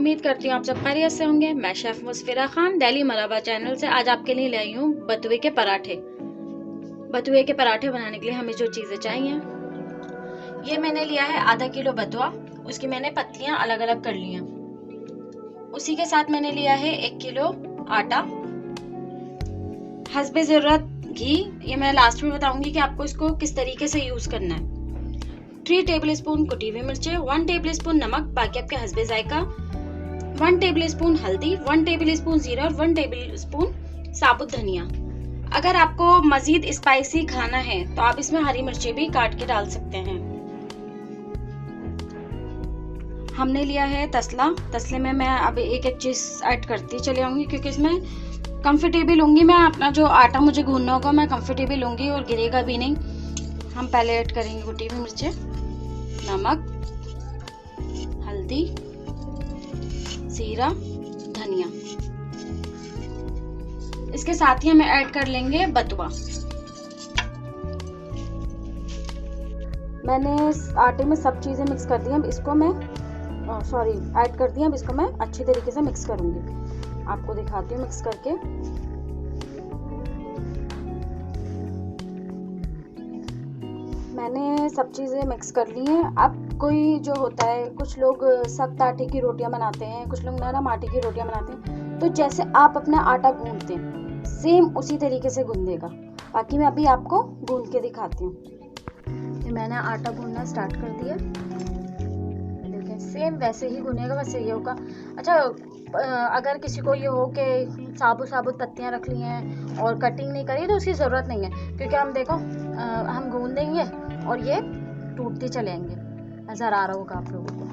उम्मीद करती हूँ आप सब खैरियत से होंगे। मैं शेफ मुस्फिरा खान दिल्ली मराबा चैनल से आज आपके लिए लाई हूँ बथुए के पराठे। बथुए के पराठे बनाने के लिए हमें जो चीज़ें चाहिए, ये मैंने लिया है आधा किलो बथुआ। उसकी मैंने पत्तियाँ अलग अलग कर ली हैं। उसी के साथ मैंने लिया है 1 किलो आटा, हस्बे ज़रूरत घी। ये मैं लास्ट में बताऊंगी कि आपको इसको किस तरीके से यूज़ करना है। 3 टेबलस्पून कुटी हुई मिर्चें, 1 टेबलस्पून नमक, बाकी आपके हस्बे जायका, 1 टेबलस्पून हल्दी, 1 टेबलस्पून जीरा और 1 टेबलस्पून साबुत धनिया। अगर आपको मजीद स्पाइसी खाना है तो आप इसमें हरी मिर्चें भी काट के डाल सकते हैं। हमने लिया है तसला। तसले में मैं अब एक एक चीज़ ऐड करती चली आऊँगी क्योंकि इसमें कंफर्टेबल होंगी मैं। अपना जो आटा मुझे गूंदना होगा मैं कंफर्टेबल होंगी और गिरेगा भी नहीं। हम पहले ऐड करेंगे कुटी हुई मिर्चें, नमक, हल्दी, जीरा, धनिया। इसके साथ ही हम ऐड कर लेंगे बथुआ। मैंने आटे में सब चीज़ें मिक्स कर दी। अब इसको मैं ऐड कर दिया। अब इसको मैं अच्छी तरीके से मिक्स करूंगी। आपको दिखाती हूँ मिक्स करके। मैंने सब चीज़ें मिक्स कर ली हैं। अब कोई जो होता है, कुछ लोग सख्त आटे की रोटियां बनाते हैं, कुछ लोग नरम आटे की रोटियां बनाते हैं। तो जैसे आप अपना आटा गूंदते हैं सेम उसी तरीके से गूंदेगा। बाकी मैं अभी आपको गूंद के दिखाती हूँ। ये मैंने आटा गूंदना स्टार्ट कर दिया। देखें सेम वैसे ही गूंदेगा, वैसे ये होगा। अच्छा, अगर किसी को ये हो कि साबुत पत्तियाँ रख ली हैं और कटिंग नहीं करी तो उसकी ज़रूरत नहीं है, क्योंकि हम देखो हम गूंदेंगे और ये टूटते चलेंगे। नज़र आ रहा होगा आप लोगों को।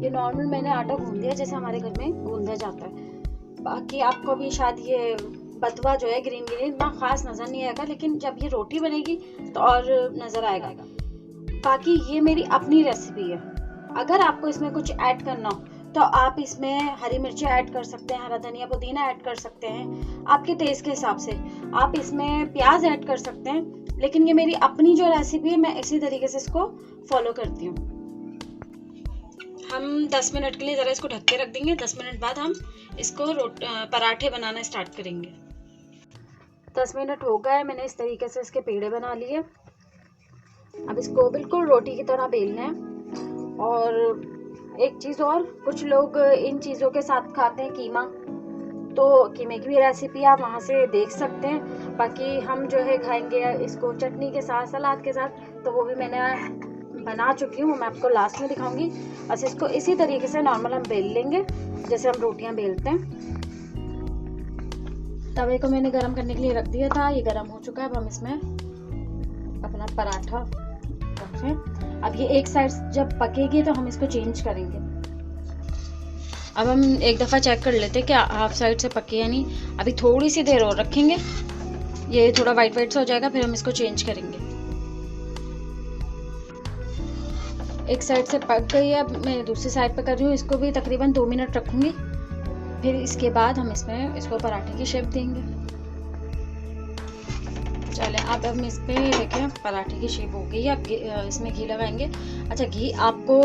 ये नॉर्मल मैंने आटा गूंद दिया जैसे हमारे घर में गूंदा जाता है। बाकी आपको भी शायद ये बथुआ जो है ग्रीन इतना खास नज़र नहीं आएगा, लेकिन जब ये रोटी बनेगी तो और नज़र आएगा। बाकी ये मेरी अपनी रेसिपी है। अगर आपको इसमें कुछ ऐड करना हो तो आप इसमें हरी मिर्चें ऐड कर सकते हैं, हरा धनिया पुदीना ऐड कर सकते हैं आपके टेस्ट के हिसाब से। आप इसमें प्याज ऐड कर सकते हैं, लेकिन ये मेरी अपनी जो रेसिपी है मैं इसी तरीके से इसको फॉलो करती हूँ। हम 10 मिनट के लिए ज़रा इसको ढक के रख देंगे। 10 मिनट बाद हम इसको पराठे बनाना स्टार्ट करेंगे। 10 मिनट हो गए, मैंने इस तरीके से इसके पेड़े बना लिए। अब इसको बिल्कुल रोटी की तरह बेलना है। और एक चीज़ और, कुछ लोग इन चीज़ों के साथ खाते हैं कीमा, तो कीमे की भी रेसिपी आप वहाँ से देख सकते हैं। बाकी हम जो है खाएंगे इसको चटनी के साथ, सलाद के साथ, तो वो भी मैंने बना चुकी हूँ, मैं आपको लास्ट में दिखाऊंगी। बस इसको इसी तरीके से नॉर्मल हम बेल लेंगे जैसे हम रोटियां बेलते हैं। तवे को मैंने गरम करने के लिए रख दिया था, ये गरम हो चुका है। अब हम इसमें अपना पराठा रखें। अब ये एक साइड जब पकेगी तो हम इसको चेंज करेंगे। अब हम एक दफ़ा चेक कर लेते हैं कि हाफ साइड से पके या नहीं। अभी थोड़ी सी देर और रखेंगे, ये थोड़ा वाइट सा हो जाएगा, फिर हम इसको चेंज करेंगे। एक साइड से पक गई है, अब मैं दूसरी साइड पे कर रही हूँ। इसको भी तकरीबन 2 मिनट रखूँगी, फिर इसके बाद हम इसमें इसको पराठे की शेप देंगे। चलें, अब हम इस पर देखें पराठे की शेप हो गई है। अब इसमें घी लगाएंगे। अच्छा, घी आपको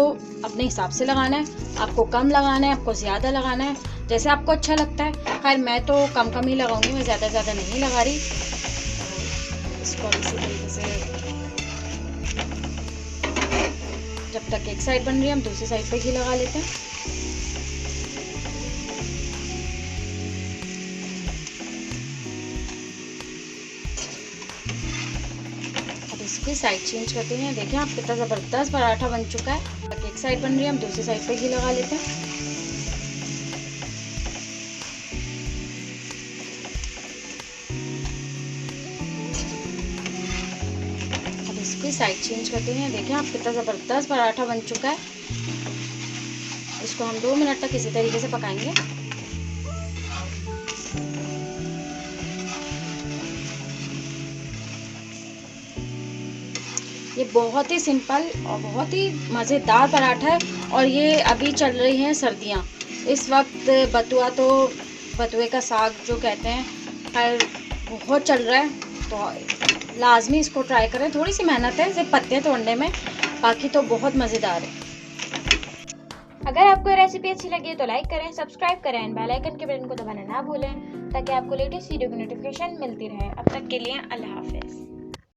अपने हिसाब से लगाना है, आपको कम लगाना है, आपको ज़्यादा लगाना है, जैसे आपको अच्छा लगता है। खैर मैं तो कम ही लगाऊंगी, मैं ज़्यादा नहीं लगा रही। इसको इसी तरीके से जब तक एक साइड बन रही है हम दूसरी साइड पे घी लगा लेते हैं। अब इसकी साइड चेंज करते हैं। देखिए आप कितना ज़बरदस्त पराठा बन चुका है। अब एक साइड बन रही है हम दूसरी साइड पे घी लगा लेते हैं। इसकी साइड चेंज करते हैं। देखिए आप कितना ज़बरदस्त पराठा बन चुका है। इसको हम 2 मिनट तक इसी तरीके से पकाएंगे। ये बहुत ही सिंपल और बहुत ही मज़ेदार पराठा है। और ये अभी चल रही हैं सर्दियाँ, इस वक्त बथुए का साग जो कहते हैं, खैर बहुत चल रहा है, तो लाजमी इसको ट्राई करें। थोड़ी सी मेहनत है सिर्फ पत्ते तोड़ने में, बाकी तो बहुत मज़ेदार है। अगर आपको रेसिपी अच्छी लगी तो लाइक करें, सब्सक्राइब करें एंड बेल आइकन के बटन को दबाना ना भूलें ताकि आपको लेटेस्ट वीडियो की नोटिफिकेशन मिलती रहे। अब तक के लिए अल्लाह हाफिज़।